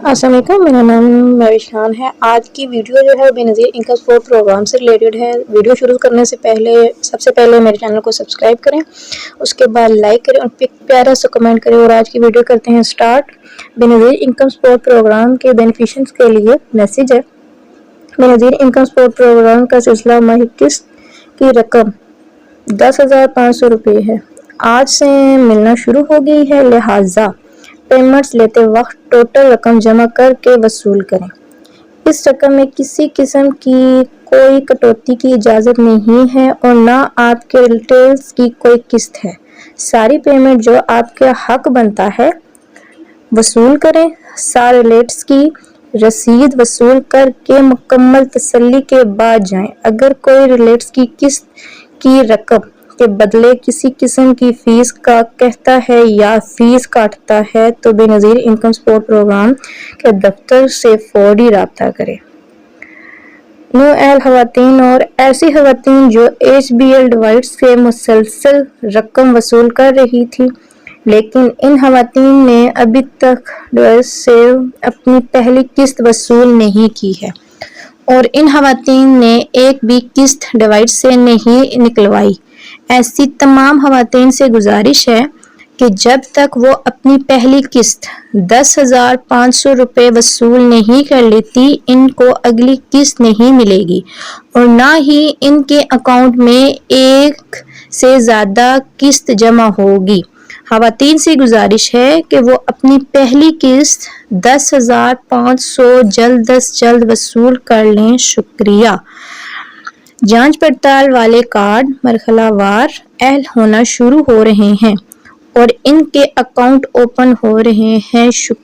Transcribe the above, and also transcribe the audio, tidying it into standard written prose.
السلام علیکم، میرا نام مہوش خان ہے۔ آج کی ویڈیو جو ہے بے نظیر انکم سپورٹ پروگرام سے ریلیٹڈ ہے۔ ویڈیو شروع کرنے سے پہلے سب سے پہلے میرے چینل کو سبسکرائب کریں، اس کے بعد لائک کریں اور پیارا سا کمنٹ کریں۔ اور آج کی ویڈیو کرتے ہیں سٹارٹ۔ بے نظیر انکم سپورٹ پروگرام کے بینیفیشنز کے لیے میسیج ہے۔ بے نظیر انکم سپورٹ پروگرام کا سلسلہ ماہی قسط کی رقم 10,500 روپے ہے، آج سے ملنا شروع ہو گئی ہے، لہٰذا پیمنٹس لیتے وقت ٹوٹل رقم جمع کر کے وصول کریں۔ اس رقم میں کسی قسم کی کوئی کٹوتی کی اجازت نہیں ہے اور نہ آپ کے ریلیٹیوز کی کوئی قسط ہے۔ ساری پیمنٹ جو آپ کا حق بنتا ہے وصول کریں۔ سارے ریلیٹس کی رسید وصول کر کے مکمل تسلی کے بعد جائیں۔ اگر کوئی ریلیٹس کی قسط کی رقم کے بدلے کسی قسم کی فیس کا کہتا ہے یا فیس کاٹتا ہے تو بے نظیر انکم سپورٹ پروگرام کے دفتر سے فوری رابطہ کریں۔ نوعیل خواتین اور ایسی خواتین جو HBL ڈیوائس سے مسلسل رقم وصول کر رہی تھی لیکن ان خواتین نے ابھی تک ڈیوائس سے اپنی پہلی قسط وصول نہیں کی ہے اور ان خواتین نے ایک بھی قسط ڈیوائس سے نہیں نکلوائی، ایسی تمام خواتین سے گزارش ہے کہ جب تک وہ اپنی پہلی قسط 10,500 روپے وصول نہیں کر لیتی ان کو اگلی قسط نہیں ملے گی اور نہ ہی ان کے اکاؤنٹ میں ایک سے زیادہ قسط جمع ہوگی۔ خواتین سے گزارش ہے کہ وہ اپنی پہلی قسط 10,500 جلد از جلد وصول کر لیں۔ شکریہ۔ جانچ پڑتال والے کارڈ مرحلہ وار اہل ہونا شروع ہو رہے ہیں اور ان کے اکاؤنٹ اوپن ہو رہے ہیں۔ شکریہ۔